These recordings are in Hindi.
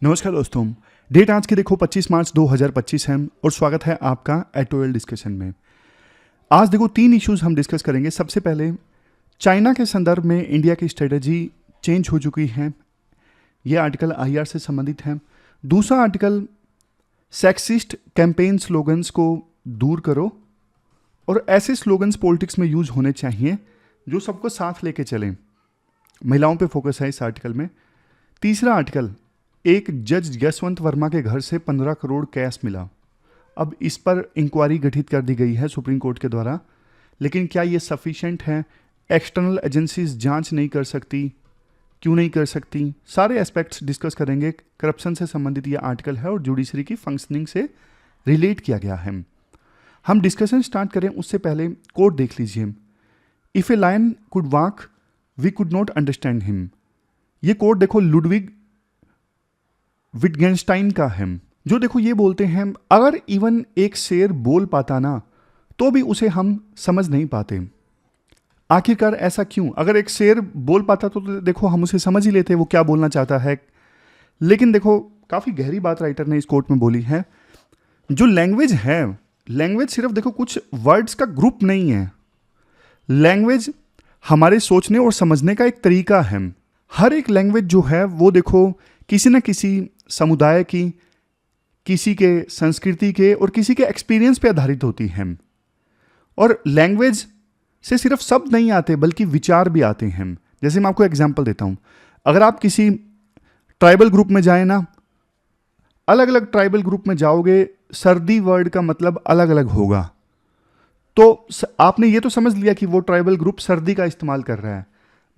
नमस्कार दोस्तों। डेट आज की देखो 25 मार्च 2025 है और स्वागत है आपका एटोएल डिस्कशन में। आज देखो 3 इश्यूज हम डिस्कस करेंगे। सबसे पहले चाइना के संदर्भ में इंडिया की स्ट्रेटजी चेंज हो चुकी है, ये आर्टिकल आईआर से संबंधित है। दूसरा आर्टिकल सेक्सिस्ट कैंपेन स्लोगन्स को दूर करो और ऐसे स्लोगन्स पॉलिटिक्स में यूज होने चाहिए जो सबको साथ लेके चलें। महिलाओं पे फोकस है इस आर्टिकल में। तीसरा आर्टिकल, एक जज यशवंत वर्मा के घर से 15 करोड़ कैश मिला। अब इस पर इंक्वायरी गठित कर दी गई है सुप्रीम कोर्ट के द्वारा, लेकिन क्या ये सफिशिएंट है? एक्सटर्नल एजेंसीज जांच नहीं कर सकती, क्यों नहीं कर सकती? सारे एस्पेक्ट्स डिस्कस करेंगे। करप्शन से संबंधित ये आर्टिकल है और जुडिशरी की फंक्शनिंग से रिलेट किया गया है। हम डिस्कशन स्टार्ट करें उससे पहले कोट देख लीजिए। If a lion could walk we could not understand him. ये कोट देखो लुडविग विटगेंस्टाइन का है, जो देखो ये बोलते हैं अगर इवन एक शेर बोल पाता ना तो भी उसे हम समझ नहीं पाते। आखिरकार ऐसा क्यों? अगर एक शेर बोल पाता तो देखो हम उसे समझ ही लेते वो क्या बोलना चाहता है। लेकिन देखो काफी गहरी बात राइटर ने इस कोर्ट में बोली है। जो लैंग्वेज है, लैंग्वेज सिर्फ देखो कुछ वर्ड्स का ग्रुप नहीं है। लैंग्वेज हमारे सोचने और समझने का एक तरीका है। हर एक लैंग्वेज जो है वो देखो किसी न किसी समुदाय की, किसी के संस्कृति के और किसी के एक्सपीरियंस पे आधारित होती है। और लैंग्वेज से सिर्फ शब्द नहीं आते बल्कि विचार भी आते हैं। जैसे मैं आपको एग्जांपल देता हूं, अगर आप किसी ट्राइबल ग्रुप में जाए ना, अलग अलग ट्राइबल ग्रुप में जाओगे, सर्दी वर्ड का मतलब अलग अलग होगा। तो आपने ये तो समझ लिया कि वो ट्राइबल ग्रुप सर्दी का इस्तेमाल कर रहा है,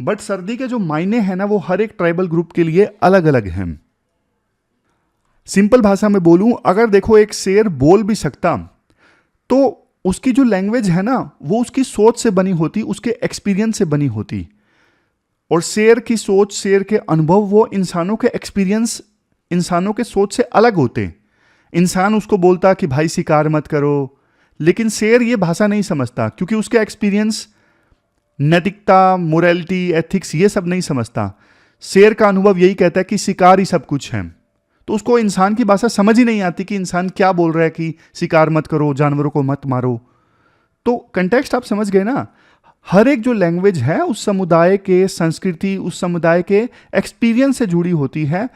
बट सर्दी के जो मायने हैं ना वो हर एक ट्राइबल ग्रुप के लिए अलग अलग हैं। सिंपल भाषा में बोलूं, अगर देखो एक शेर बोल भी सकता तो उसकी जो लैंग्वेज है ना वो उसकी सोच से बनी होती, उसके एक्सपीरियंस से बनी होती। और शेर की सोच, शेर के अनुभव वो इंसानों के एक्सपीरियंस, इंसानों के सोच से अलग होते। इंसान उसको बोलता कि भाई शिकार मत करो, लेकिन शेर ये भाषा नहीं समझता क्योंकि उसके एक्सपीरियंस नैतिकता, मोरालिटी, एथिक्स ये सब नहीं समझता। शेर का अनुभव यही कहता है कि शिकार ही सब कुछ है। तो उसको इंसान की भाषा समझ ही नहीं आती कि इंसान क्या बोल रहा है कि शिकार मत करो, जानवरों को मत मारो। तो कंटेक्स्ट आप समझ गए ना। हर एक जो लैंग्वेज है उस समुदाय के संस्कृति, उस समुदाय के एक्सपीरियंस से जुड़ी होती है।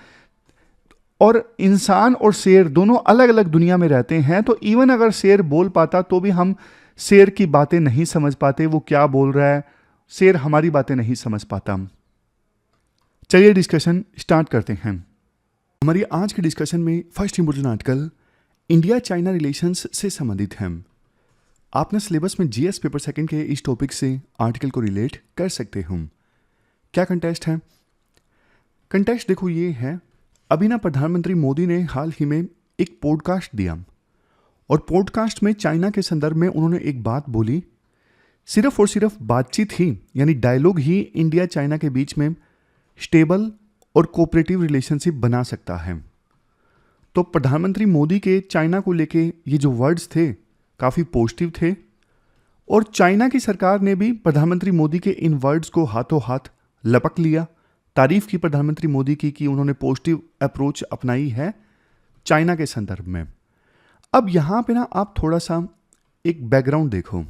और इंसान और शेर दोनों अलग अलग दुनिया में रहते हैं। तो इवन अगर शेर बोल पाता तो भी हम शेर की बातें नहीं समझ पाते, वो क्या बोल रहा है। शेर हमारी बातें नहीं समझ पाता। चलिए डिस्कशन स्टार्ट करते हैं। हमारी आज के डिस्कशन में first important article India China relations से संबंधित है। आपने सिलेबस में जीएस पेपर सेकंड के इस टॉपिक से आर्टिकल को रिलेट कर सकते हो। क्या कंटेक्स्ट है? कंटेक्स्ट देखो ये है, अभी ना प्रधानमंत्री मोदी ने हाल ही में एक पॉडकास्ट दिया और पॉडकास्ट में चाइना के संदर्भ में उन्होंने एक बात बोली। सिर्फ और सिर्फ बातचीत ही, यानी डायलॉग ही इंडिया चाइना के बीच में स्टेबल और कोऑपरेटिव रिलेशनशिप बना सकता है। तो प्रधानमंत्री मोदी के चाइना को लेके ये जो वर्ड्स थे काफ़ी पॉजिटिव थे और चाइना की सरकार ने भी प्रधानमंत्री मोदी के इन वर्ड्स को हाथों हाथ लपक लिया। तारीफ की प्रधानमंत्री मोदी की कि उन्होंने पॉजिटिव अप्रोच अपनाई है चाइना के संदर्भ में। अब यहाँ पे ना आप थोड़ा सा एक बैकग्राउंड देखो।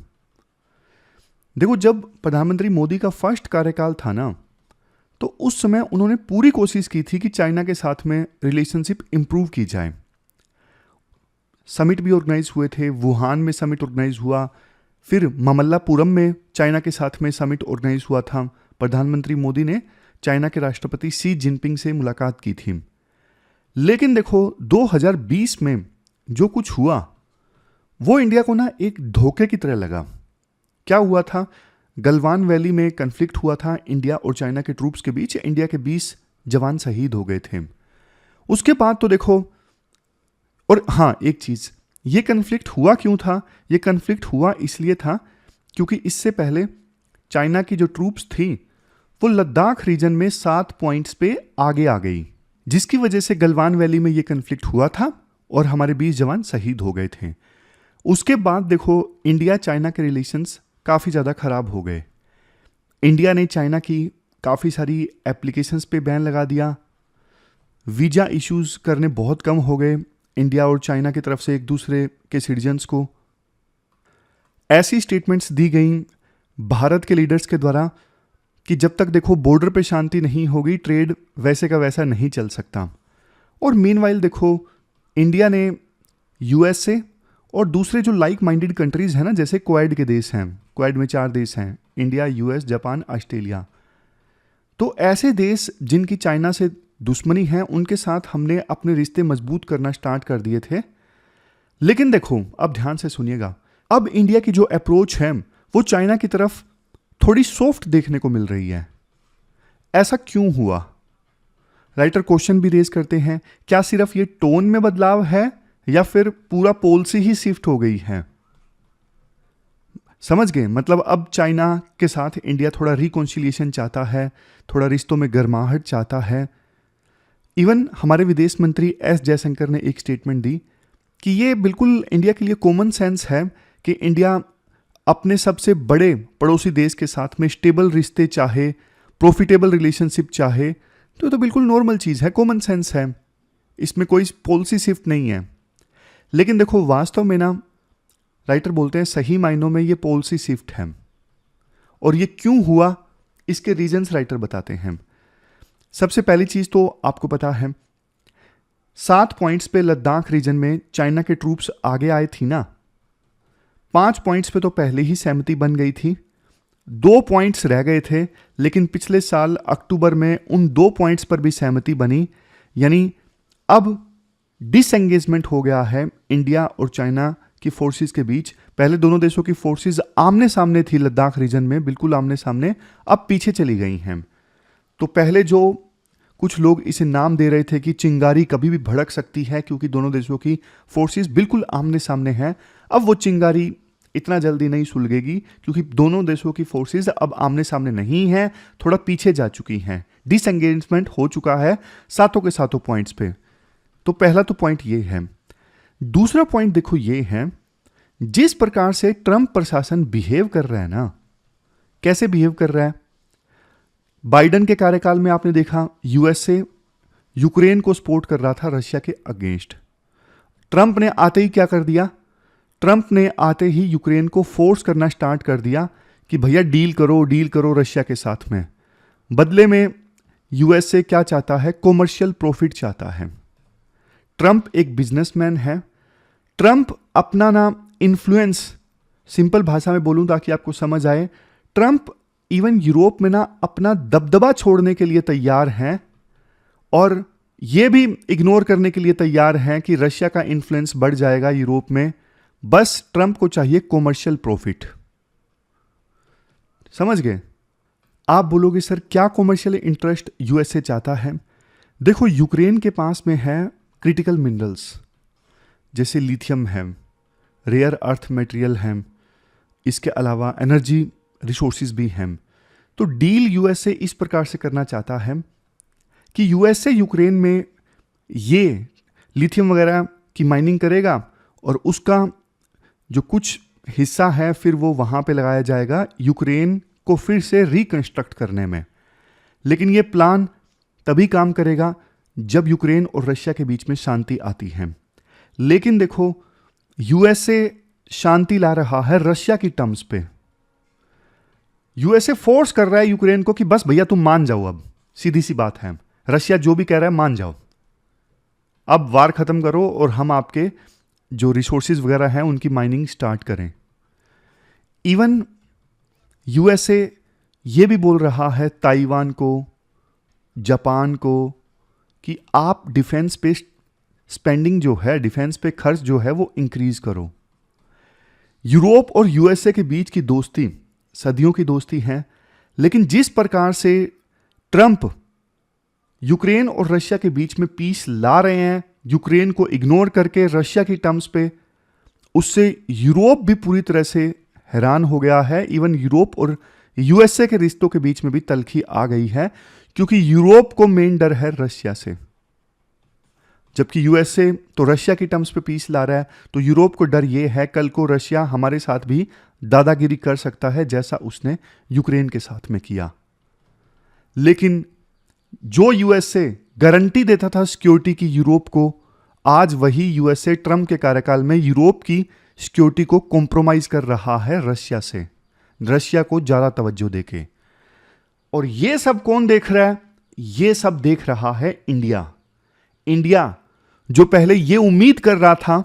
जब प्रधानमंत्री मोदी का फर्स्ट कार्यकाल था ना, तो उस समय उन्होंने पूरी कोशिश की थी कि चाइना के साथ में रिलेशनशिप इंप्रूव की जाए। समिट भी ऑर्गेनाइज हुए थे, वुहान में समिट ऑर्गेनाइज हुआ, फिर ममल्लापुरम में चाइना के साथ में समिट ऑर्गेनाइज हुआ था। प्रधानमंत्री मोदी ने चाइना के राष्ट्रपति शी जिनपिंग से मुलाकात की थी। लेकिन देखो 2020 में जो कुछ हुआ वो इंडिया को ना एक धोखे की तरह लगा। क्या हुआ था? गलवान वैली में कन्फ्लिक्ट हुआ था इंडिया और चाइना के ट्रूप्स के बीच। इंडिया के 20 जवान शहीद हो गए थे। उसके बाद तो देखो, और हाँ एक चीज, ये कन्फ्लिक्ट हुआ क्यों था? ये कन्फ्लिक्ट हुआ इसलिए था क्योंकि इससे पहले चाइना की जो ट्रूप्स थी वो लद्दाख रीजन में 7 पॉइंट्स पे आगे आ गई, जिसकी वजह से गलवान वैली में ये कन्फ्लिक्ट हुआ था और हमारे 20 जवान शहीद हो गए थे। उसके बाद देखो इंडिया चाइना के रिलेशंस काफ़ी ज़्यादा ख़राब हो गए। इंडिया ने चाइना की काफ़ी सारी एप्लीकेशंस पे बैन लगा दिया। वीज़ा इश्यूज़ करने बहुत कम हो गए इंडिया और चाइना की तरफ से एक दूसरे के सिटीजन्स को। ऐसी स्टेटमेंट्स दी गई भारत के लीडर्स के द्वारा कि जब तक देखो बॉर्डर पे शांति नहीं होगी, ट्रेड वैसे का वैसा नहीं चल सकता। और मीनवाइल देखो इंडिया ने यूएसए और दूसरे जो लाइक माइंडेड कंट्रीज़ हैं ना, जैसे क्वाड के देश हैं, क्वाड में 4 देश हैं, इंडिया, यूएस, जापान, ऑस्ट्रेलिया, तो ऐसे देश जिनकी चाइना से दुश्मनी है उनके साथ हमने अपने रिश्ते मजबूत करना स्टार्ट कर दिए थे। लेकिन देखो अब ध्यान से सुनिएगा, अब इंडिया की जो अप्रोच है वो चाइना की तरफ थोड़ी सॉफ्ट देखने को मिल रही है। ऐसा क्यों हुआ? राइटर क्वेश्चन भी रेज करते हैं, क्या सिर्फ ये टोन में बदलाव है या फिर पूरा पॉलिसी ही शिफ्ट हो गई है? समझ गए? मतलब अब चाइना के साथ इंडिया थोड़ा रिकॉन्सिलिएशन चाहता है, थोड़ा रिश्तों में गर्माहट चाहता है। इवन हमारे विदेश मंत्री एस जयशंकर ने एक स्टेटमेंट दी कि ये बिल्कुल इंडिया के लिए कॉमन सेंस है कि इंडिया अपने सबसे बड़े पड़ोसी देश के साथ में स्टेबल रिश्ते चाहे, प्रॉफिटेबल रिलेशनशिप चाहे, तो बिल्कुल नॉर्मल चीज़ है, कॉमन सेंस है, इसमें कोई पॉलिसी शिफ्ट नहीं है। लेकिन देखो वास्तव में ना, राइटर बोलते हैं सही मायनों में ये पॉलिसी शिफ्ट है। और ये क्यों हुआ, इसके रीजंस राइटर बताते हैं। सबसे पहली चीज़ तो आपको पता है, 7 पॉइंट्स पे लद्दाख रीजन में चाइना के ट्रूप्स आगे आए थी ना। 5 पॉइंट्स पे तो पहले ही सहमति बन गई थी, 2 पॉइंट्स रह गए थे, लेकिन पिछले साल अक्टूबर में उन 2 पॉइंट्स पर भी सहमति बनी। यानी अब डिसएंगेजमेंट हो गया है इंडिया और चाइना की फोर्सेस के बीच। पहले दोनों देशों की फोर्सेस आमने सामने थी लद्दाख रीजन में, बिल्कुल आमने सामने, अब पीछे चली गई हैं। तो पहले जो कुछ लोग इसे नाम दे रहे थे कि चिंगारी कभी भी भड़क सकती है क्योंकि दोनों देशों की फोर्सेस बिल्कुल आमने सामने हैं, अब वो चिंगारी इतना जल्दी नहीं सुलगेगी क्योंकि दोनों देशों की फोर्सेस अब आमने सामने नहीं हैं, थोड़ा पीछे जा चुकी हैं, डिसएंगेजमेंट हो चुका है सातों के सातों पॉइंट्स पे। तो पहला तो पॉइंट ये है। दूसरा पॉइंट देखो ये है, जिस प्रकार से ट्रंप प्रशासन बिहेव कर रहा है ना, कैसे बिहेव कर रहा है। बाइडेन के कार्यकाल में आपने देखा यूएसए यूक्रेन को सपोर्ट कर रहा था रशिया के अगेंस्ट। ट्रंप ने आते ही क्या कर दिया, ट्रंप ने आते ही यूक्रेन को फोर्स करना स्टार्ट कर दिया कि भैया डील करो रशिया के साथ में। बदले में यूएसए क्या चाहता है, कॉमर्शियल प्रॉफिट चाहता है। ट्रंप एक बिजनेसमैन है। ट्रंप अपना ना इन्फ्लुएंस, सिंपल भाषा में बोलूं ताकि आपको समझ आए, ट्रंप इवन यूरोप में ना अपना दबदबा छोड़ने के लिए तैयार हैं और ये भी इग्नोर करने के लिए तैयार हैं कि रशिया का इन्फ्लुएंस बढ़ जाएगा यूरोप में। बस ट्रंप को चाहिए कॉमर्शियल प्रॉफिट। समझ गए? आप बोलोगे सर क्या कॉमर्शियल इंटरेस्ट यूएसए चाहता है? देखो यूक्रेन के पास में है क्रिटिकल मिनरल्स, जैसे लिथियम है, रेयर अर्थ मटेरियल है, इसके अलावा एनर्जी रिसोर्सेज भी हैं। तो डील यूएसए इस प्रकार से करना चाहता है कि यूएसए यूक्रेन में ये लिथियम वगैरह की माइनिंग करेगा और उसका जो कुछ हिस्सा है फिर वो वहाँ पे लगाया जाएगा यूक्रेन को फिर से रिकंस्ट्रक्ट करने में। लेकिन ये प्लान तभी काम करेगा जब यूक्रेन और रशिया के बीच में शांति आती है। लेकिन देखो यूएसए शांति ला रहा है रशिया की टर्म्स पे। यूएसए फोर्स कर रहा है यूक्रेन को कि बस भैया तुम मान जाओ, अब सीधी सी बात है, रशिया जो भी कह रहा है मान जाओ, अब वार खत्म करो और हम आपके जो रिसोर्सेज वगैरह हैं उनकी माइनिंग स्टार्ट करें। इवन यूएसए ये भी बोल रहा है ताइवान को, जापान को कि आप डिफेंस पे स्पेंडिंग जो है, डिफेंस पे खर्च जो है वो इंक्रीज करो। यूरोप और यूएसए के बीच की दोस्ती सदियों की दोस्ती है, लेकिन जिस प्रकार से ट्रंप यूक्रेन और रशिया के बीच में पीस ला रहे हैं, यूक्रेन को इग्नोर करके रशिया की टर्म्स पे, उससे यूरोप भी पूरी तरह से हैरान हो गया है। इवन यूरोप और यूएसए के रिश्तों के बीच में भी तलखी आ गई है क्योंकि यूरोप को मेन डर है रशिया से, जबकि यूएसए तो रशिया की टर्म्स पे पीस ला रहा है। तो यूरोप को डर ये है कल को रशिया हमारे साथ भी दादागिरी कर सकता है जैसा उसने यूक्रेन के साथ में किया। लेकिन जो यूएसए गारंटी देता था सिक्योरिटी की यूरोप को, आज वही यूएसए ट्रम्प के कार्यकाल में यूरोप की सिक्योरिटी को कॉम्प्रोमाइज कर रहा है रशिया से, रशिया को ज्यादा तवज्जो देके। और ये सब कौन देख रहा है? ये सब देख रहा है इंडिया। इंडिया जो पहले ये उम्मीद कर रहा था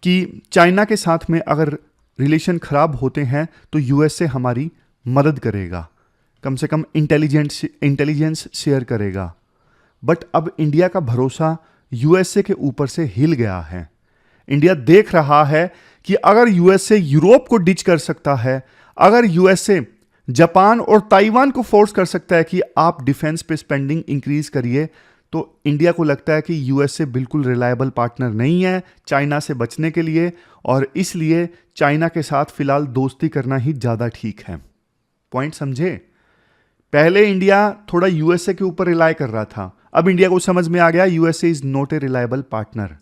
कि चाइना के साथ में अगर रिलेशन खराब होते हैं तो यूएसए हमारी मदद करेगा, कम से कम इंटेलिजेंस शेयर करेगा। बट अब इंडिया का भरोसा यूएसए के ऊपर से हिल गया है। इंडिया देख रहा है कि अगर यूएसए यूरोप को डिच कर सकता है, अगर यूएसए जापान और ताइवान को फोर्स कर सकता है कि आप डिफेंस पे स्पेंडिंग इंक्रीज करिए, तो इंडिया को लगता है कि यूएसए बिल्कुल रिलायबल पार्टनर नहीं है चाइना से बचने के लिए, और इसलिए चाइना के साथ फिलहाल दोस्ती करना ही ज़्यादा ठीक है। पॉइंट समझे? पहले इंडिया थोड़ा यूएसए के ऊपर रिलाय कर रहा था, अब इंडिया को समझ में आ गया USA is not a reliable partner.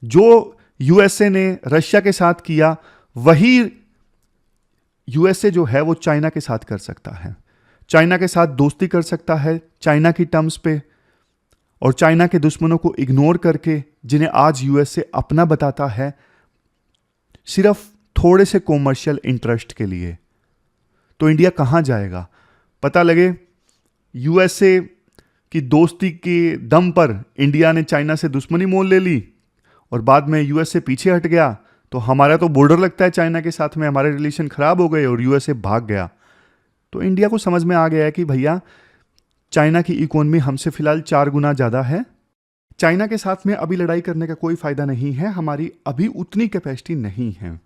जो यूएसए ने रशिया के साथ किया वही यूएसए जो है वो चाइना के साथ कर सकता है, चाइना के साथ दोस्ती कर सकता है चाइना की टर्म्स पे, और चाइना के दुश्मनों को इग्नोर करके, जिन्हें आज यूएसए अपना बताता है, सिर्फ थोड़े से कॉमर्शियल इंटरेस्ट के लिए। तो इंडिया कहां जाएगा? पता लगे यूएसए की दोस्ती के दम पर इंडिया ने चाइना से दुश्मनी मोल ले ली और बाद में यूएसए पीछे हट गया, तो हमारा तो बॉर्डर लगता है चाइना के साथ में, हमारे रिलेशन खराब हो गए और यूएसए भाग गया। तो इंडिया को समझ में आ गया है कि भैया चाइना की इकोनॉमी हमसे फिलहाल 4 गुना ज़्यादा है, चाइना के साथ में अभी लड़ाई करने का कोई फायदा नहीं है, हमारी अभी उतनी कैपेसिटी नहीं है।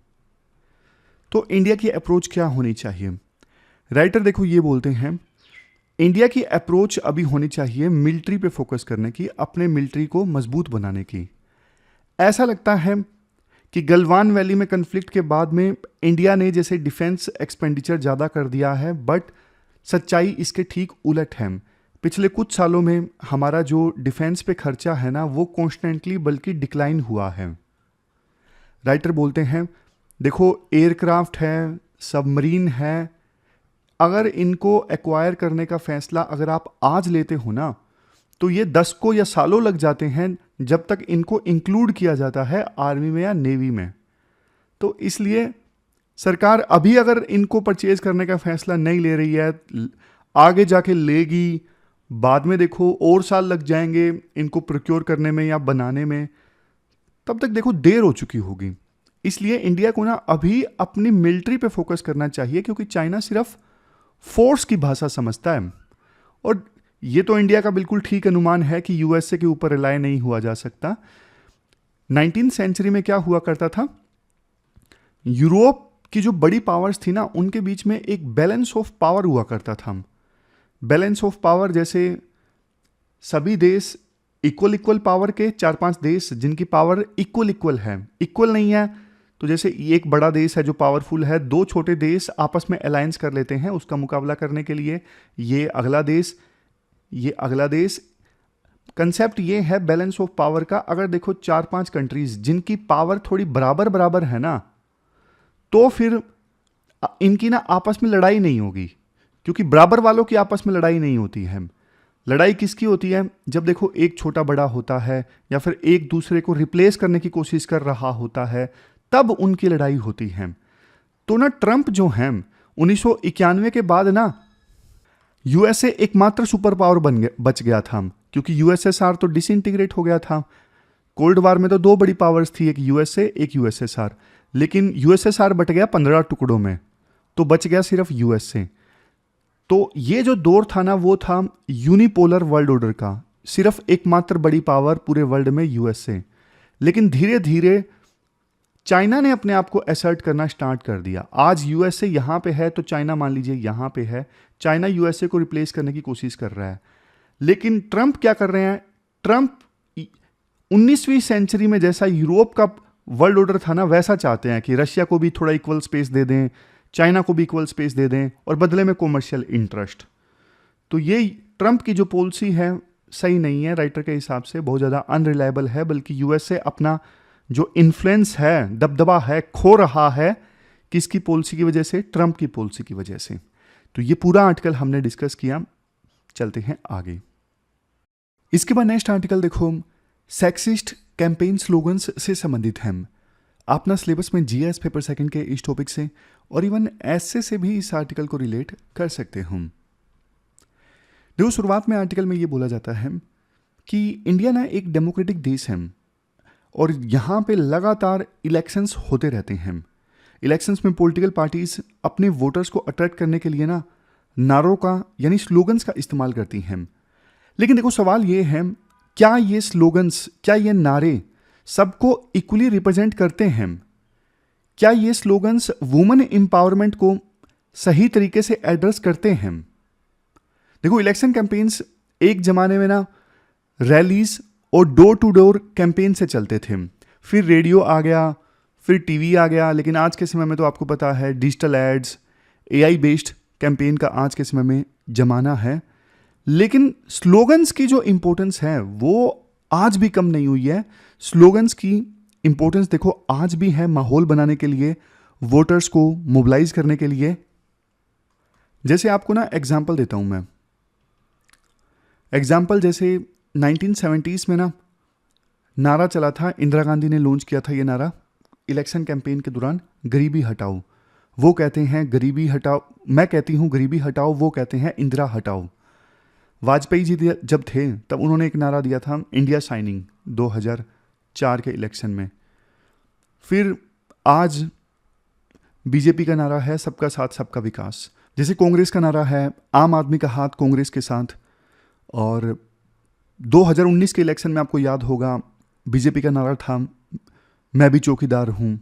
तो इंडिया की अप्रोच क्या होनी चाहिए? राइटर देखो ये बोलते हैं, इंडिया की अप्रोच अभी होनी चाहिए मिलिट्री पे फोकस करने की, अपने मिलिट्री को मजबूत बनाने की। ऐसा लगता है कि गलवान वैली में कन्फ्लिक्ट के बाद में इंडिया ने जैसे डिफेंस एक्सपेंडिचर ज़्यादा कर दिया है, बट सच्चाई इसके ठीक उलट है। पिछले कुछ सालों में हमारा जो डिफेंस पे खर्चा है ना, वो कॉन्स्टेंटली बल्कि डिक्लाइन हुआ है। राइटर बोलते हैं देखो एयरक्राफ्ट है, सबमरीन है, अगर इनको एक्वायर करने का फैसला अगर आप आज लेते हो ना, तो ये 10 को या सालों लग जाते हैं जब तक इनको इंक्लूड किया जाता है आर्मी में या नेवी में। तो इसलिए सरकार अभी अगर इनको परचेज करने का फैसला नहीं ले रही है, आगे जाके लेगी, बाद में देखो और साल लग जाएंगे इनको प्रोक्योर करने में या बनाने में, तब तक देखो देर हो चुकी होगी। इसलिए इंडिया को ना अभी अपनी मिलिट्री पे फोकस करना चाहिए, क्योंकि चाइना सिर्फ फोर्स की भाषा समझता है। और ये तो इंडिया का बिल्कुल ठीक अनुमान है कि यूएसए के ऊपर रिलाय नहीं हुआ जा सकता। 19th सेंचुरी में क्या हुआ करता था, यूरोप की जो बड़ी पावर्स थी ना, उनके बीच में एक बैलेंस ऑफ पावर हुआ करता था। बैलेंस ऑफ पावर जैसे सभी देश इक्वल पावर के 4-5 देश जिनकी पावर इक्वल है, इक्वल नहीं है तो जैसे एक बड़ा देश है जो पावरफुल है, 2 छोटे देश आपस में अलायंस कर लेते हैं उसका मुकाबला करने के लिए, ये अगला देश। कंसेप्ट ये है बैलेंस ऑफ पावर का। अगर देखो 4-5 कंट्रीज जिनकी पावर थोड़ी बराबर है ना, तो फिर इनकी ना आपस में लड़ाई नहीं होगी, क्योंकि बराबर वालों की आपस में लड़ाई नहीं होती है। लड़ाई किसकी होती है? जब देखो एक छोटा बड़ा होता है या फिर एक दूसरे को रिप्लेस करने की कोशिश कर रहा होता है, तब उनकी लड़ाई होती है। तो ना ट्रंप जो है 1991 के बाद ना यूएसए एकमात्र सुपर पावर बच गया था, क्योंकि यूएसएसआर तो डिसइंटीग्रेट हो गया था। कोल्ड वार में तो 2 बड़ी पावर्स थी, एक यूएसए एक यूएसएसआर, लेकिन यूएसएसआर बट गया 15 टुकड़ों में, तो बच गया सिर्फ यूएसए। तो ये जो दौर था ना, वो था यूनिपोलर वर्ल्ड ऑर्डर का, सिर्फ एकमात्र बड़ी पावर पूरे वर्ल्ड में यूएसए। लेकिन धीरे धीरे चाइना ने अपने आप को असर्ट करना स्टार्ट कर दिया। आज यूएसए यहां पे है तो चाइना मान लीजिए यहां पे है, चाइना यूएसए को रिप्लेस करने की कोशिश कर रहा है। लेकिन ट्रंप क्या कर रहे हैं? ट्रंप 19वीं सेंचुरी में जैसा यूरोप का वर्ल्ड ऑर्डर था ना, वैसा चाहते हैं कि रशिया को भी थोड़ा इक्वल स्पेस दे दें, चाइना को भी इक्वल स्पेस दे दें, और बदले में कॉमर्शियल इंटरेस्ट। तो ये ट्रंप की जो पॉलिसी है सही नहीं है, राइटर के हिसाब से बहुत ज़्यादा अनरिलायबल है, बल्कि यूएसए अपना जो इन्फ्लुएंस है, दबदबा है, खो रहा है। किसकी पॉलिसी की वजह से? ट्रंप की पॉलिसी की वजह से। तो ये पूरा आर्टिकल हमने डिस्कस किया, चलते हैं आगे। इसके बाद नेक्स्ट आर्टिकल देखो, सेक्सिस्ट कैंपेन स्लोगन्स से संबंधित है। आप अपना सिलेबस में जीएस पेपर सेकंड के इस टॉपिक से और इवन ऐसे से भी इस आर्टिकल को रिलेट कर सकते हो। देखो, शुरुआत में आर्टिकल में ये बोला जाता है कि इंडिया ना एक डेमोक्रेटिक देश है और यहाँ पे लगातार इलेक्शंस होते रहते हैं। इलेक्शंस में पॉलिटिकल पार्टीज अपने वोटर्स को अट्रैक्ट करने के लिए ना नारों का यानी स्लोगन्स का इस्तेमाल करती हैं। लेकिन देखो, सवाल ये है, क्या ये स्लोगन्स, क्या ये नारे सबको इक्वली रिप्रेजेंट करते हैं? क्या ये स्लोगन्स वुमेन एम्पावरमेंट को सही तरीके से एड्रेस करते हैं? देखो, इलेक्शन कैंपेन्स एक जमाने में ना रैलीज और डोर टू डोर कैंपेन से चलते थे, फिर रेडियो आ गया, फिर टीवी आ गया, लेकिन आज के समय में तो आपको पता है digital ads, AI based campaign का आज के समय में जमाना है। लेकिन स्लोगन्स की जो इम्पोर्टेंस है वो आज भी कम नहीं हुई है। स्लोगन्स की इम्पोर्टेंस देखो आज भी है, माहौल बनाने के लिए, वोटर्स को मोबिलाइज करने के लिए। जैसे आपको ना एग्जाम्पल देता हूं मैं, एग्जाम्पल जैसे 1970s में ना नारा चला था, इंदिरा गांधी ने लॉन्च किया था ये नारा इलेक्शन कैंपेन के दौरान, गरीबी हटाओ। वो कहते हैं गरीबी हटाओ, मैं कहती हूँ गरीबी हटाओ, वो कहते हैं इंदिरा हटाओ। वाजपेयी जी जब थे तब उन्होंने एक नारा दिया था, इंडिया शाइनिंग, 2004 के इलेक्शन में। फिर आज बीजेपी का नारा है सबका साथ सबका विकास। जैसे कांग्रेस का नारा है आम आदमी का हाथ कांग्रेस के साथ। और 2019 के इलेक्शन में आपको याद होगा बीजेपी का नारा था मैं भी चौकीदार हूँ।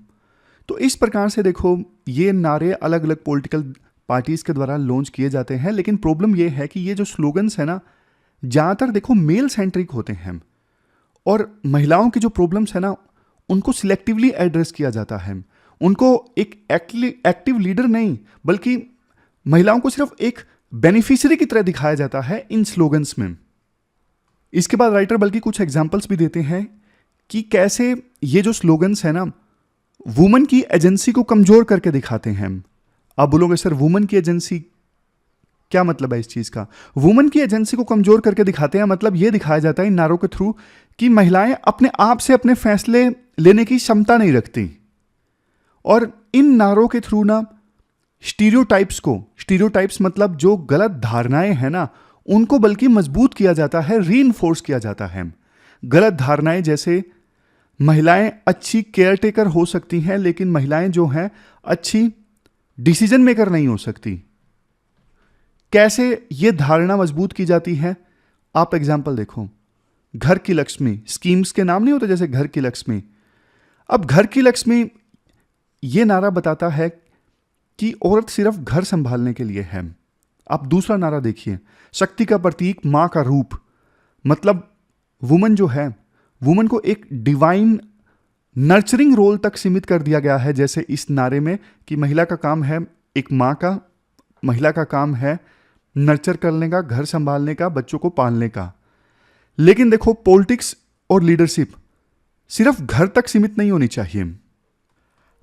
तो इस प्रकार से देखो, ये नारे अलग अलग पॉलिटिकल पार्टीज के द्वारा लॉन्च किए जाते हैं। लेकिन प्रॉब्लम ये है कि ये जो स्लोगन्स है ना, ज़्यादातर देखो मेल सेंट्रिक होते हैं और महिलाओं की जो प्रॉब्लम्स है ना उनको सिलेक्टिवली एड्रेस किया जाता है। उनको एक एक्टिव लीडर नहीं बल्कि महिलाओं को सिर्फ एक बेनिफिशियरी की तरह दिखाया जाता है इन स्लोगन्स में। इसके बाद राइटर बल्कि कुछ एग्जाम्पल्स भी देते हैं कि कैसे ये जो स्लोगन्स है ना वुमेन की एजेंसी को कमजोर करके दिखाते हैं। आप बोलोगे सर वुमेन की एजेंसी, क्या मतलब है इस चीज का? वुमेन की एजेंसी को कमजोर करके दिखाते हैं, मतलब ये दिखाया जाता है इन नारों के थ्रू कि महिलाएं अपने आप से अपने फैसले लेने की क्षमता नहीं रखती। और इन नारों के थ्रू ना स्टीरियोटाइप्स मतलब जो गलत धारणाएं हैं ना उनको बल्कि मजबूत किया जाता है, रीइंफोर्स किया जाता है। गलत धारणाएं जैसे महिलाएं अच्छी केयर टेकर हो सकती हैं लेकिन महिलाएं जो हैं अच्छी डिसीजन मेकर नहीं हो सकती। कैसे ये धारणा मजबूत की जाती है? आप एग्जाम्पल देखो, घर की लक्ष्मी, स्कीम्स के नाम नहीं होते जैसे घर की लक्ष्मी। अब घर की लक्ष्मी ये नारा बताता है कि औरत सिर्फ घर संभालने के लिए है। आप दूसरा नारा देखिए, शक्ति का प्रतीक, मां का रूप, मतलब वुमन जो है, वुमन को एक डिवाइन नर्चरिंग रोल तक सीमित कर दिया गया है। जैसे इस नारे में कि महिला का काम है एक माँ का, महिला का काम है नर्चर करने का, घर संभालने का, बच्चों को पालने का। लेकिन देखो, पॉलिटिक्स और लीडरशिप सिर्फ घर तक सीमित नहीं होनी चाहिए।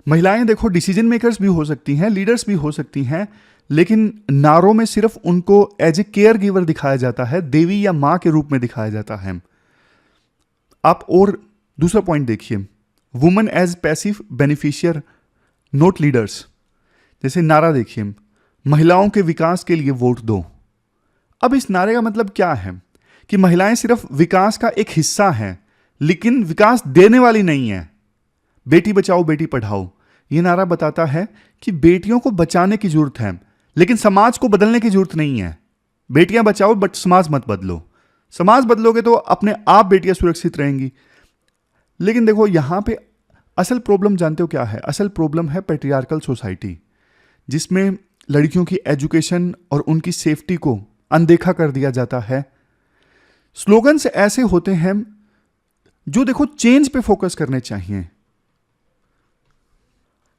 महिलाएं देखो डिसीजन मेकर्स भी हो सकती हैं, लीडर्स भी हो सकती हैं, लेकिन नारों में सिर्फ उनको एज ए केयर गिवर दिखाया जाता है, देवी या माँ के रूप में दिखाया जाता है। आप और दूसरा पॉइंट देखिए, women as passive beneficiary not leaders. जैसे नारा देखिए, महिलाओं के विकास के लिए वोट दो। अब इस नारे का मतलब क्या है कि महिलाएं सिर्फ विकास का एक हिस्सा हैं लेकिन विकास देने वाली नहीं है। बेटी बचाओ बेटी पढ़ाओ, ये नारा बताता है कि बेटियों को बचाने की जरूरत है लेकिन समाज को बदलने की जरूरत नहीं है। बेटियां बचाओ बट समाज मत बदलो। समाज बदलोगे तो अपने आप बेटियां सुरक्षित रहेंगी। लेकिन देखो, यहां पे असल प्रॉब्लम जानते हो क्या है? असल प्रॉब्लम है पैट्रियार्कल सोसाइटी, जिसमें लड़कियों की एजुकेशन और उनकी सेफ्टी को अनदेखा कर दिया जाता है। स्लोगन्स ऐसे होते हैं जो देखो चेंज पे फोकस करने चाहिए,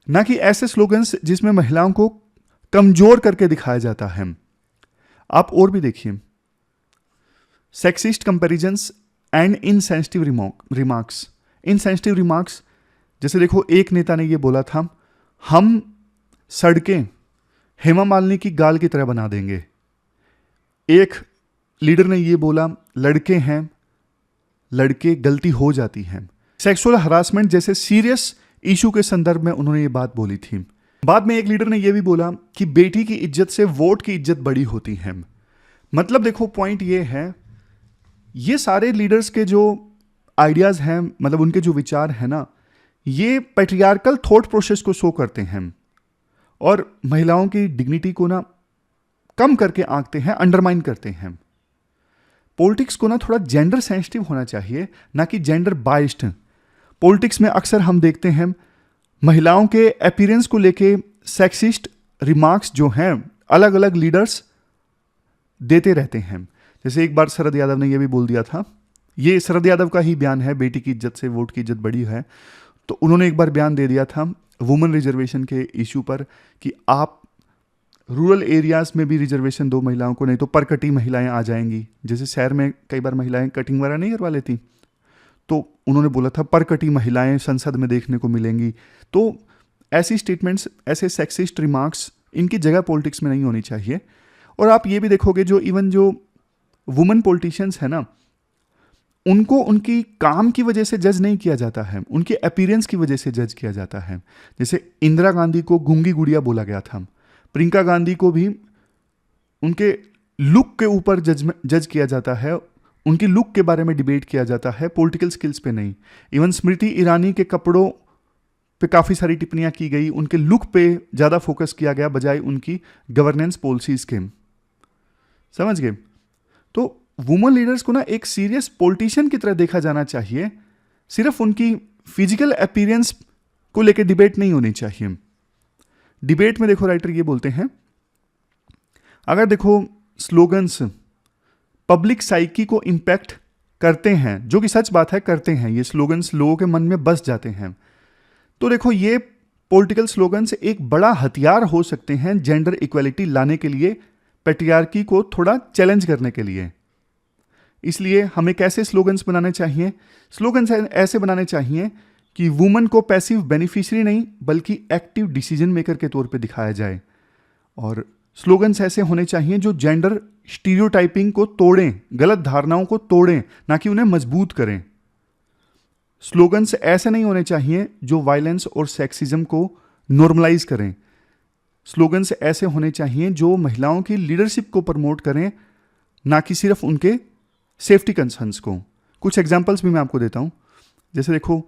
ना कि ऐसे स्लोगन्स जिसमें महिलाओं को कमजोर करके दिखाया जाता है। आप और भी देखिए, sexist comparisons and insensitive remarks. Insensitive remarks जैसे देखो, एक नेता ने ये बोला था, हम सड़कें हेमा मालिनी की गाल की तरह बना देंगे। एक लीडर ने ये बोला, लड़के हैं लड़के गलती हो जाती है। सेक्सुअल हरासमेंट जैसे सीरियस इशू के संदर्भ में उन्होंने ये बात बोली थी। बाद में एक लीडर ने यह भी बोला कि बेटी की इज्जत से वोट की इज्जत बड़ी होती है। मतलब देखो पॉइंट ये है, ये सारे लीडर्स के जो आइडियाज हैं, मतलब उनके जो विचार हैं ना, ये पैट्रियार्कल थॉट प्रोसेस को शो करते हैं और महिलाओं की डिग्निटी को ना कम करके आंकते हैं, अंडरमाइन करते हैं। पॉलिटिक्स को ना थोड़ा जेंडर सेंसिटिव होना चाहिए, ना कि जेंडर बाइस्ड। पॉलिटिक्स में अक्सर हम देखते हैं महिलाओं के अपीयरेंस को लेके सेक्सिस्ट रिमार्क्स जो हैं अलग अलग लीडर्स देते रहते हैं। जैसे एक बार शरद यादव ने यह भी बोल दिया था, ये शरद यादव का ही बयान है, बेटी की इज्जत से वोट की इज्जत बड़ी है। तो उन्होंने एक बार बयान दे दिया था वुमेन रिजर्वेशन के इशू पर कि आप रूरल एरियाज में भी रिजर्वेशन दो महिलाओं को, नहीं तो परकटी महिलाएं आ जाएंगी। जैसे शहर में कई बार महिलाएं कटिंग वगैरह नहीं करवा लेती, तो उन्होंने बोला था परकटी महिलाएं संसद में देखने को मिलेंगी। तो ऐसी स्टेटमेंट्स, ऐसे सेक्सिस्ट रिमार्क्स, इनकी जगह पॉलिटिक्स में नहीं होनी चाहिए। और आप ये भी देखोगे जो इवन जो वुमेन पॉलिटिशियंस है ना, उनको उनकी काम की वजह से जज नहीं किया जाता है, उनके अपीयरेंस की वजह से जज किया जाता है। जैसे इंदिरा गांधी को गूंगी गुड़िया बोला गया था, प्रियंका गांधी को भी उनके लुक के ऊपर जज किया जाता है, उनकी लुक के बारे में डिबेट किया जाता है, पॉलिटिकल स्किल्स पे नहीं। इवन स्मृति ईरानी के कपड़ों पे काफ़ी सारी टिप्पणियां की गई, उनके लुक पे ज़्यादा फोकस किया गया बजाय उनकी गवर्नेंस पॉलिसीज के। समझ गए? तो वुमेन लीडर्स को ना एक सीरियस पॉलिटिशियन की तरह देखा जाना चाहिए, सिर्फ उनकी फिजिकल अपीयरेंस को लेकर डिबेट नहीं होनी चाहिए। डिबेट में देखो राइटर ये बोलते हैं, अगर देखो स्लोगन्स पब्लिक साइकी को इंपैक्ट करते हैं, जो कि सच बात है, करते हैं, ये स्लोगन्स लोगों के मन में बस जाते हैं, तो देखो ये पॉलिटिकल स्लोगन्स एक बड़ा हथियार हो सकते हैं जेंडर इक्वालिटी लाने के लिए, पैट्रियार्की को थोड़ा चैलेंज करने के लिए। इसलिए हमें कैसे स्लोगन्स बनाने चाहिए? स्लोगन्स ऐसे बनाने चाहिए कि वुमन को पैसिव बेनिफिशियरी नहीं बल्कि एक्टिव डिसीजन मेकर के तौर पे दिखाया जाए। और स्लोगन्स ऐसे होने चाहिए जो जेंडर स्टीरियोटाइपिंग को तोड़ें, गलत धारणाओं को तोड़ें, ना कि उन्हें मजबूत करें। स्लोगन्स ऐसे नहीं होने चाहिए जो वायलेंस और सेक्सिज्म को नॉर्मलाइज करें। स्लोगन्स ऐसे होने चाहिए जो महिलाओं की लीडरशिप को प्रमोट करें, ना कि सिर्फ उनके सेफ्टी कंसर्न्स को। कुछ एग्जांपल्स भी मैं आपको देता हूं। जैसे देखो,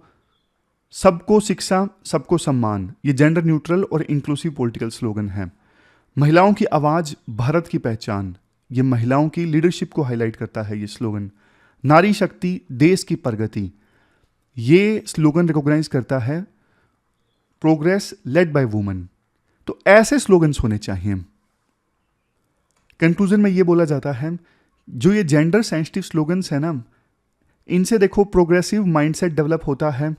सबको शिक्षा, सबको सम्मान, ये जेंडर न्यूट्रल और इंक्लूसिव पॉलिटिकल स्लोगन है। महिलाओं की आवाज़, भारत की पहचान, ये महिलाओं की लीडरशिप को हाईलाइट करता है ये स्लोगन। नारी शक्ति, देश की प्रगति, ये स्लोगन रिकॉग्नाइज करता है प्रोग्रेस लेड बाय वुमेन। तो ऐसे स्लोगन्स होने चाहिए। कंक्लूजन में ये बोला जाता है, जो ये जेंडर सेंसिटिव स्लोगन्स है ना, इनसे देखो प्रोग्रेसिव माइंडसेट डेवलप होता है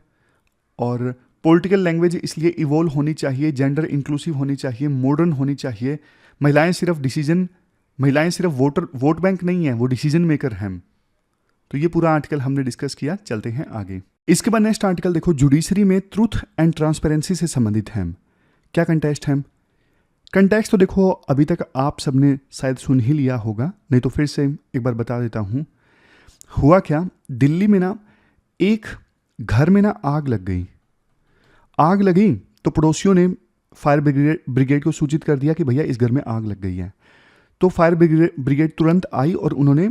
और पॉलिटिकल लैंग्वेज इसलिए इवॉल्व होनी चाहिए, जेंडर इंक्लूसिव होनी चाहिए, मॉडर्न होनी चाहिए। महिलाएं सिर्फ वोट बैंक नहीं है, वो डिसीजन मेकर हैं। तो ये पूरा आर्टिकल हमने डिस्कस किया। चलते हैं आगे। इसके बाद नेक्स्ट आर्टिकल देखो, जुडिशरी में ट्रूथ एंड ट्रांसपेरेंसी से संबंधित है। क्या कंटेक्स्ट है? कंटेक्स्ट तो देखो अभी तक आप सबने शायद सुन ही लिया होगा, नहीं तो फिर से एक बार बता देता हूँ। हुआ क्या, दिल्ली में ना एक घर में ना आग लग गई। आग लगी तो पड़ोसियों ने फायर ब्रिगेड को सूचित कर दिया कि भैया इस घर में आग लग गई है। तो फायर ब्रिगेड तुरंत आई और उन्होंने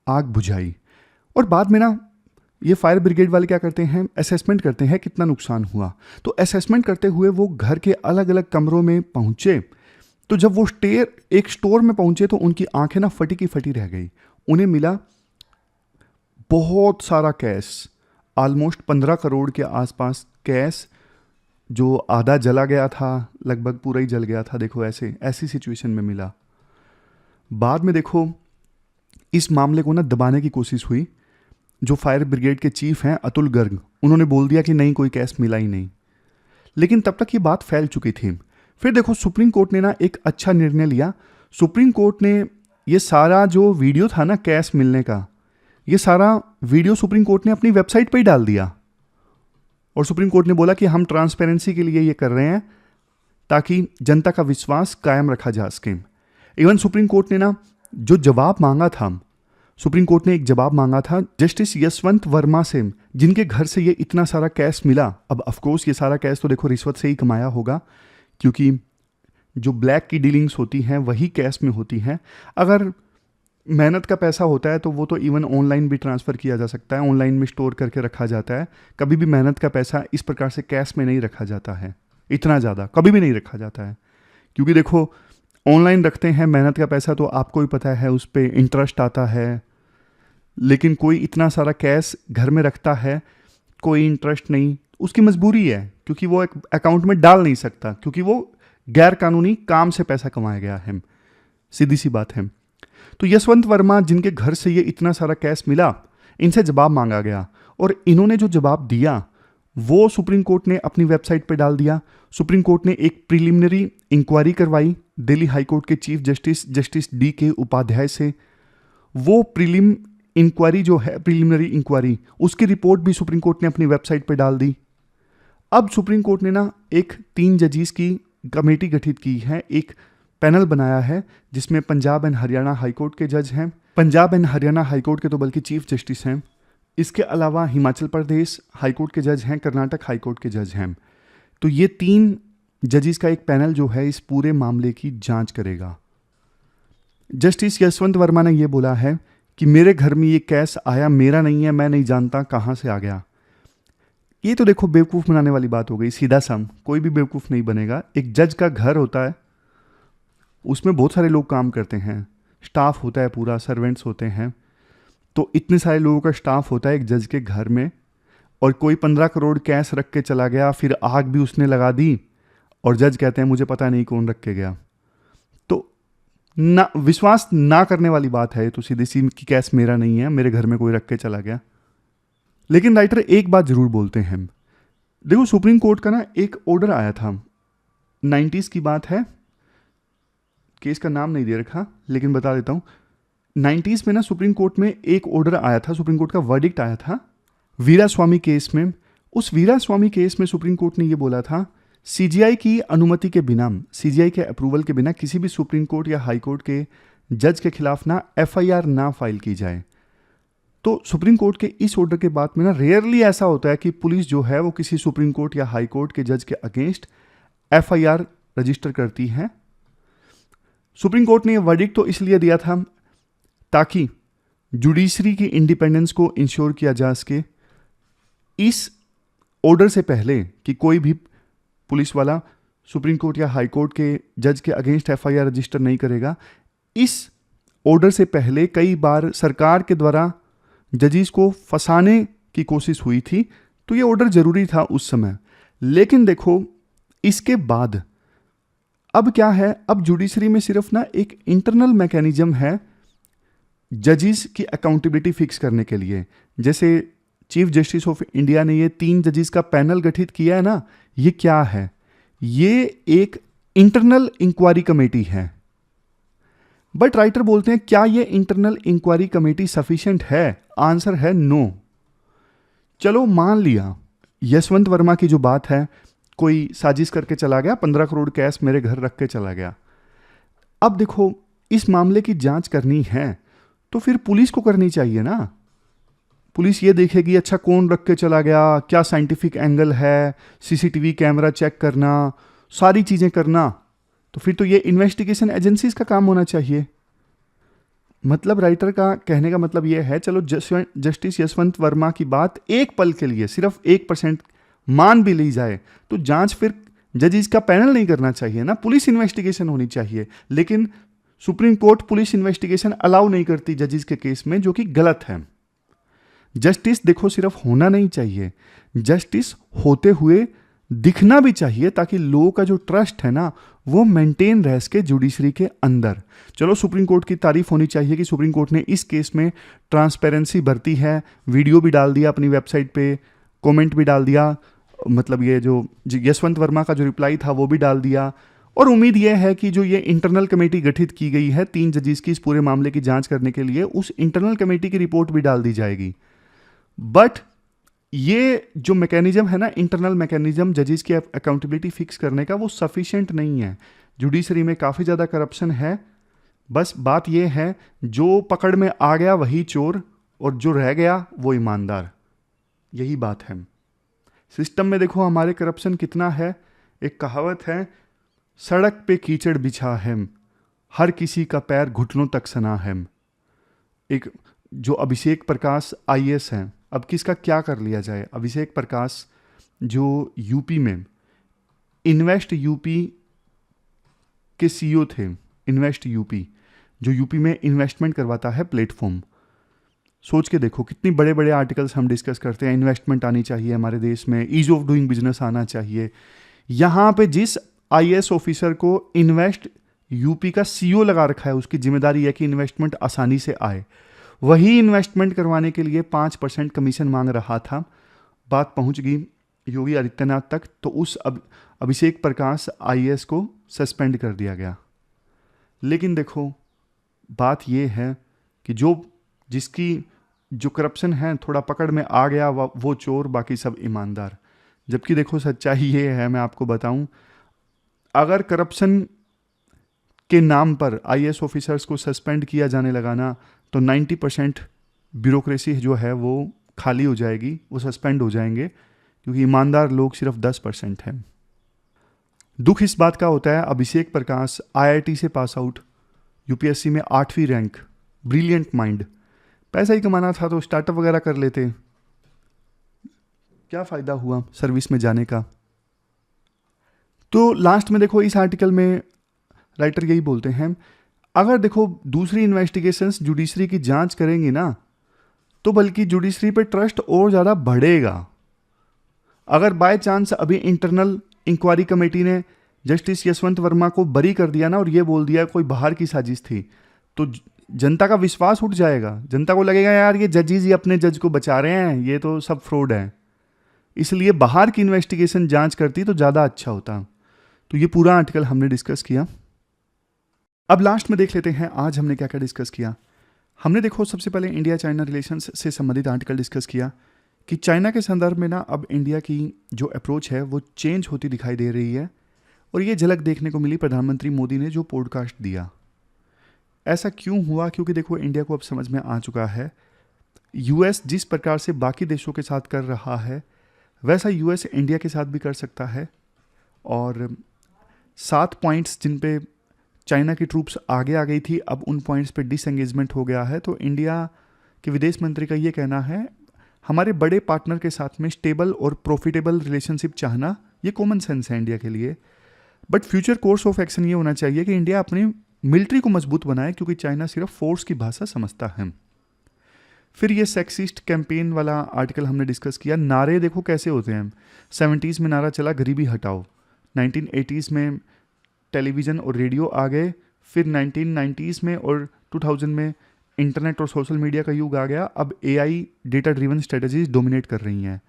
आग बुझाई। और बाद में ना ये फायर ब्रिगेड वाले क्या करते हैं, असेसमेंट करते हैं कितना नुकसान हुआ। तो असेसमेंट करते हुए वो घर के अलग अलग कमरों में पहुंचे। तो जब वो एक स्टोर में पहुंचे तो उनकी आंखें ना फटी की फटी रह गई। उन्हें मिला बहुत सारा कैश, ऑलमोस्ट 15 करोड़ के आसपास कैश, जो आधा जला गया था, लगभग पूरा ही जल गया था। देखो ऐसी सिचुएशन में मिला। बाद में देखो इस मामले को ना दबाने की कोशिश हुई। जो फायर ब्रिगेड के चीफ हैं अतुल गर्ग, उन्होंने बोल दिया कि नहीं, कोई कैश मिला ही नहीं। लेकिन तब तक ये बात फैल चुकी थी। फिर देखो सुप्रीम कोर्ट ने ना एक अच्छा निर्णय लिया। सुप्रीम कोर्ट ने ये सारा जो वीडियो था ना कैश मिलने का, ये सारा वीडियो सुप्रीम कोर्ट ने अपनी वेबसाइट पर ही डाल दिया। और सुप्रीम कोर्ट ने बोला कि हम ट्रांसपेरेंसी के लिए ये कर रहे हैं ताकि जनता का विश्वास कायम रखा जा सके। इवन सुप्रीम कोर्ट ने ना जो जवाब मांगा था, सुप्रीम कोर्ट ने एक जवाब मांगा था जस्टिस यशवंत वर्मा से, जिनके घर से ये इतना सारा कैश मिला। अब ऑफकोर्स ये सारा कैश तो देखो रिश्वत से ही कमाया होगा, क्योंकि जो ब्लैक की डीलिंग्स होती हैं वही कैश में होती हैं। अगर मेहनत का पैसा होता है तो वो तो इवन ऑनलाइन भी ट्रांसफ़र किया जा सकता है, ऑनलाइन में स्टोर करके रखा जाता है। कभी भी मेहनत का पैसा इस प्रकार से कैश में नहीं रखा जाता है, इतना ज़्यादा कभी भी नहीं रखा जाता है। क्योंकि देखो ऑनलाइन रखते हैं मेहनत का पैसा तो आपको ही पता है उस पर इंटरेस्ट आता है, लेकिन कोई इतना सारा कैश घर में रखता है, कोई इंटरेस्ट नहीं, उसकी मजबूरी है, क्योंकि वो एक अकाउंट में डाल नहीं सकता, क्योंकि वो गैर कानूनी काम से पैसा कमाया गया है। सीधी सी बात है। तो यशवंत वर्मा, जिनके घर से ये इतना सारा कैश मिला, इनसे जवाब मांगा गया और इन्होंने जो जवाब दिया वो सुप्रीम कोर्ट ने अपनी वेबसाइट पे डाल दिया। सुप्रीम कोर्ट ने एक प्रिलिमिनरी इंक्वायरी करवाई दिल्ली हाई कोर्ट के चीफ जस्टिस DK उपाध्याय से। वो प्रिलिमिनरी इंक्वायरी, उसकी रिपोर्ट भी सुप्रीम कोर्ट ने अपनी वेबसाइट पे डाल दी। अब सुप्रीम कोर्ट ने ना एक 3 जजीज की कमेटी गठित की है, एक पैनल बनाया है जिसमें Punjab and Haryana high court के जज हैं, Punjab and Haryana high court के तो बल्कि चीफ जस्टिस हैं। इसके अलावा हिमाचल प्रदेश हाई कोर्ट के जज हैं, कर्नाटक हाई कोर्ट के जज हैं। तो ये 3 जजिस का एक पैनल जो है इस पूरे मामले की जांच करेगा। जस्टिस यशवंत वर्मा ने यह बोला है कि मेरे घर में ये कैश आया, मेरा नहीं है, मैं नहीं जानता कहाँ से आ गया। ये तो देखो बेवकूफ़ बनाने वाली बात हो गई, सीधा सम कोई भी बेवकूफ़ नहीं बनेगा। एक जज का घर होता है, उसमें बहुत सारे लोग काम करते हैं, स्टाफ होता है पूरा, सर्वेंट्स होते हैं। तो इतने सारे लोगों का स्टाफ होता है एक जज के घर में, और कोई 15 करोड़ कैश रख के चला गया, फिर आग भी उसने लगा दी और जज कहते हैं मुझे पता नहीं कौन रख के गया। तो ना विश्वास ना करने वाली बात है तो सीधी सी कि कैश मेरा नहीं है, मेरे घर में कोई रख के चला गया। लेकिन राइटर एक बात जरूर बोलते हैं, देखो सुप्रीम कोर्ट का ना एक ऑर्डर आया था, 90s की बात है, केस का नाम नहीं दे रखा लेकिन बता देता हूँ। 90s में ना सुप्रीम कोर्ट में एक ऑर्डर आया था, सुप्रीम कोर्ट का वर्डिक्ट आया था वीरास्वामी केस में। उस वीरास्वामी केस में सुप्रीम कोर्ट ने ये बोला था CGI की अनुमति के बिना, CGI के अप्रूवल के बिना किसी भी सुप्रीम कोर्ट या हाई कोर्ट के जज के खिलाफ ना FIR ना फाइल की जाए। तो सुप्रीम कोर्ट के इस ऑर्डर के बाद में ना रेयरली ऐसा होता है कि पुलिस जो है वो किसी सुप्रीम कोर्ट या हाई कोर्ट के जज के अगेंस्ट FIR रजिस्टर करती है। सुप्रीम कोर्ट ने यह वर्डिक्ट तो इसलिए दिया था ताकि जुडिशरी की इंडिपेंडेंस को इंश्योर किया जा सके। इस ऑर्डर से पहले कि कोई भी पुलिस वाला सुप्रीम कोर्ट या हाई कोर्ट के जज के अगेंस्ट FIR रजिस्टर नहीं करेगा, इस ऑर्डर से पहले कई बार सरकार के द्वारा जजिस को फंसाने की कोशिश हुई थी, तो ये ऑर्डर जरूरी था उस समय। लेकिन देखो इसके बाद अब क्या है, अब जुडिशरी में सिर्फ ना एक इंटरनल मैकेनिज्म है जजिस की अकाउंटेबिलिटी फिक्स करने के लिए। जैसे चीफ जस्टिस ऑफ इंडिया ने ये 3 जजिस का पैनल गठित किया है ना, ये क्या है, ये एक इंटरनल इंक्वायरी कमेटी है। बट राइटर बोलते हैं क्या ये इंटरनल इंक्वायरी कमेटी सफिशिएंट है? आंसर है नो। चलो मान लिया यशवंत वर्मा की जो बात है, कोई साजिश करके चला गया, 15 करोड़ कैश मेरे घर रख के चला गया। अब देखो इस मामले की जांच करनी है तो फिर पुलिस को करनी चाहिए ना। पुलिस ये देखेगी अच्छा कौन रख के चला गया, क्या साइंटिफिक एंगल है, CCTV कैमरा चेक करना, सारी चीज़ें करना। तो फिर तो ये इन्वेस्टिगेशन एजेंसीज का काम होना चाहिए। मतलब राइटर का कहने का मतलब ये है, चलो जस्टिस यशवंत वर्मा की बात एक पल के लिए सिर्फ 1% मान भी ली जाए तो जांच फिर जजिस का पैनल नहीं करना चाहिए ना, पुलिस इन्वेस्टिगेशन होनी चाहिए। लेकिन supreme court police investigation allow नहीं करती जजिस के केस में, जो कि गलत है। जस्टिस देखो सिर्फ होना नहीं चाहिए, जस्टिस होते हुए दिखना भी चाहिए, ताकि लोगों का जो ट्रस्ट है ना वो मेंटेन रह सके जुडिशरी के अंदर। चलो सुप्रीम कोर्ट की तारीफ होनी चाहिए कि सुप्रीम कोर्ट ने इस केस में ट्रांसपेरेंसी बरती है, वीडियो भी डाल दिया अपनी वेबसाइट पे, कमेंट भी डाल दिया, मतलब ये जो यशवंत वर्मा का जो रिप्लाई था वो भी डाल दिया। और उम्मीद यह है कि जो ये इंटरनल कमेटी गठित की गई है 3 जजिस की इस पूरे मामले की जांच करने के लिए, उस इंटरनल कमेटी की रिपोर्ट भी डाल दी जाएगी। बट ये जो मैकेनिज्म है ना, इंटरनल मैकेनिज्म जजिस की अकाउंटेबिलिटी फिक्स करने का, वो सफिशिएंट नहीं है। जुडिशरी में काफ़ी ज़्यादा करप्शन है, बस बात यह है, जो पकड़ में आ गया वही चोर और जो रह गया वो ईमानदार, यही बात है। सिस्टम में देखो हमारे करप्शन कितना है। एक कहावत है, सड़क पे कीचड़ बिछा है, हर किसी का पैर घुटनों तक सना है। एक जो अभिषेक प्रकाश आईएएस हैं, अब किसका क्या कर लिया जाए। अभिषेक प्रकाश जो यूपी में इन्वेस्ट यूपी के सीईओ थे, इन्वेस्ट यूपी जो यूपी में इन्वेस्टमेंट करवाता है प्लेटफॉर्म। सोच के देखो कितनी बड़े बड़े आर्टिकल्स हम डिस्कस करते हैं, इन्वेस्टमेंट आनी चाहिए हमारे देश में, ईज ऑफ डूइंग बिजनेस आना चाहिए। यहाँ पे जिस आईएएस ऑफिसर को इन्वेस्ट यूपी का सीईओ लगा रखा है, उसकी जिम्मेदारी है कि इन्वेस्टमेंट आसानी से आए, वही इन्वेस्टमेंट करवाने के लिए 5% कमीशन मांग रहा था। बात पहुंच गई योगी आदित्यनाथ तक, तो उस अभिषेक प्रकाश आईएएस को सस्पेंड कर दिया गया। लेकिन देखो बात यह है कि जिसकी जो करप्शन है थोड़ा पकड़ में आ गया वो चोर, बाकी सब ईमानदार। जबकि देखो सच्चाई ये है, मैं आपको बताऊं, अगर करप्शन के नाम पर आईएएस ऑफिसर्स को सस्पेंड किया जाने लगा ना, तो 90% ब्यूरोक्रेसी जो है वो खाली हो जाएगी, वो सस्पेंड हो जाएंगे, क्योंकि ईमानदार लोग सिर्फ 10% हैं। दुख इस बात का होता है, अभिषेक प्रकाश आईआईटी से पास आउट, यूपीएससी में 8वीं रैंक, ब्रिलियंट माइंड, पैसा ही कमाना था तो स्टार्टअप वगैरह कर लेते, क्या फ़ायदा हुआ सर्विस में जाने का। तो लास्ट में देखो इस आर्टिकल में राइटर यही बोलते हैं, अगर देखो दूसरी इन्वेस्टिगेशंस जुडिशरी की जांच करेंगी ना, तो बल्कि जुडिशरी पे ट्रस्ट और ज़्यादा बढ़ेगा। अगर बाय चांस अभी इंटरनल इंक्वायरी कमेटी ने जस्टिस यशवंत वर्मा को बरी कर दिया ना और ये बोल दिया कोई बाहर की साजिश थी, तो जनता का विश्वास उठ जाएगा। जनता को लगेगा यार ये जजेस ही अपने जज को बचा रहे हैं, ये तो सब फ्रॉड है। इसलिए बाहर की इन्वेस्टिगेशन जांच करती तो ज़्यादा अच्छा होता। तो ये पूरा आर्टिकल हमने डिस्कस किया। अब लास्ट में देख लेते हैं आज हमने क्या क्या डिस्कस किया। हमने देखो सबसे पहले इंडिया चाइना रिलेशंस से संबंधित आर्टिकल डिस्कस किया कि चाइना के संदर्भ में ना अब इंडिया की जो अप्रोच है वो चेंज होती दिखाई दे रही है, और ये झलक देखने को मिली प्रधानमंत्री मोदी ने जो पॉडकास्ट दिया। ऐसा क्यों हुआ? क्योंकि देखो इंडिया को अब समझ में आ चुका है, यूएस जिस प्रकार से बाकी देशों के साथ कर रहा है वैसा यूएस इंडिया के साथ भी कर सकता है। और 7 पॉइंट्स जिन पे चाइना की ट्रूप्स आगे आ गई थी, अब उन पॉइंट्स पे डिसएंगेजमेंट हो गया है। तो इंडिया के विदेश मंत्री का ये कहना है, हमारे बड़े पार्टनर के साथ में स्टेबल और प्रॉफिटेबल रिलेशनशिप चाहना ये कॉमन सेंस है इंडिया के लिए, but future course of action ये होना चाहिए कि इंडिया अपनी मिलिट्री को मजबूत बनाए, क्योंकि चाइना सिर्फ फोर्स की भाषा समझता है। फिर ये सेक्सिस्ट कैंपेन वाला आर्टिकल हमने डिस्कस किया। नारे देखो कैसे होते हैं, 70s में नारा चला गरीबी हटाओ, 1980s में टेलीविज़न और रेडियो आ गए, फिर 1990s में और 2000 में इंटरनेट और सोशल मीडिया का युग आ गया। अब AI data driven strategies dominate कर रही हैं।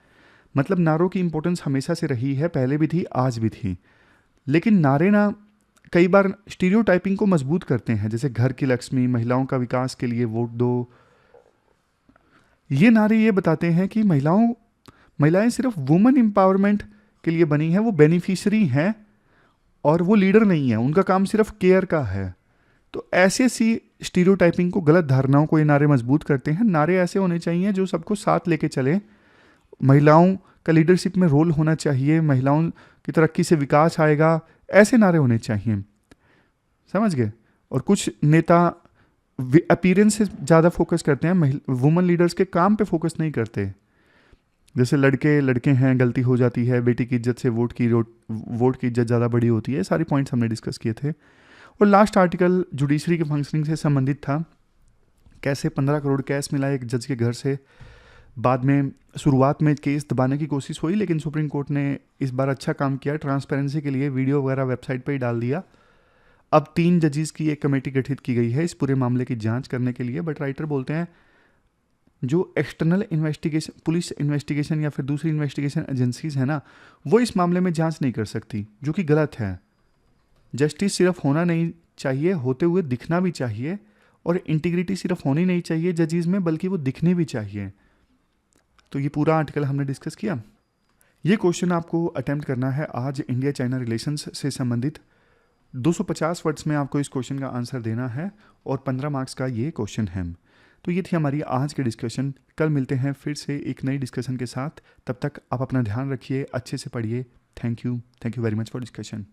मतलब नारों की इंपॉर्टेंस हमेशा से रही है, पहले भी थी आज भी थी, लेकिन नारे ना कई बार स्टीरियोटाइपिंग को मजबूत करते हैं, जैसे घर की लक्ष्मी, महिलाओं का विकास के लिए वोट दो। ये नारे ये बताते हैं कि महिलाएं सिर्फ वुमेन एम्पावरमेंट के लिए बनी हैं, वो बेनिफिशियरी हैं और वो लीडर नहीं है, उनका काम सिर्फ केयर का है। तो ऐसी स्टीरियोटाइपिंग को, गलत धारणाओं को ये नारे मजबूत करते हैं। नारे ऐसे होने चाहिए जो सबको साथ लेके चले। महिलाओं का लीडरशिप में रोल होना चाहिए, महिलाओं की तरक्की से विकास आएगा, ऐसे नारे होने चाहिए, समझ गए। और कुछ नेता अपीयरेंस से ज़्यादा फोकस करते हैं, वुमेन लीडर्स के काम पे फोकस नहीं करते। जैसे लड़के हैं, गलती हो जाती है, बेटी की इज्जत से वोट की इज्जत ज़्यादा बड़ी होती है। सारी पॉइंट्स हमने डिस्कस किए थे। और लास्ट आर्टिकल जुडिशरी के फंक्शनिंग से संबंधित था, कैसे 15 करोड़ कैश मिला एक जज के घर से। बाद में शुरुआत में केस दबाने की कोशिश हुई, लेकिन सुप्रीम कोर्ट ने इस बार अच्छा काम किया, ट्रांसपेरेंसी के लिए वीडियो वगैरह वेबसाइट पर ही डाल दिया। अब 3 जजेस की एक कमेटी गठित की गई है इस पूरे मामले की जांच करने के लिए। बट राइटर बोलते हैं जो एक्सटर्नल इन्वेस्टिगेशन, पुलिस इन्वेस्टिगेशन या फिर दूसरी इन्वेस्टिगेशन एजेंसीज है ना, वो इस मामले में जांच नहीं कर सकती, जो कि गलत है। जस्टिस सिर्फ होना नहीं चाहिए, होते हुए दिखना भी चाहिए, और इंटीग्रिटी सिर्फ होनी नहीं चाहिए जजेस में, बल्कि वो दिखने भी चाहिए। तो ये पूरा आर्टिकल हमने डिस्कस किया। ये क्वेश्चन आपको अटेम्प्ट करना है आज इंडिया चाइना रिलेशंस से संबंधित, 250 वर्ड्स में आपको इस क्वेश्चन का आंसर देना है और 15 मार्क्स का ये क्वेश्चन है। तो ये थी हमारी आज की डिस्कशन। कल मिलते हैं फिर से एक नई डिस्कशन के साथ। तब तक आप अपना ध्यान रखिए, अच्छे से पढ़िए। Thank you very much for discussion.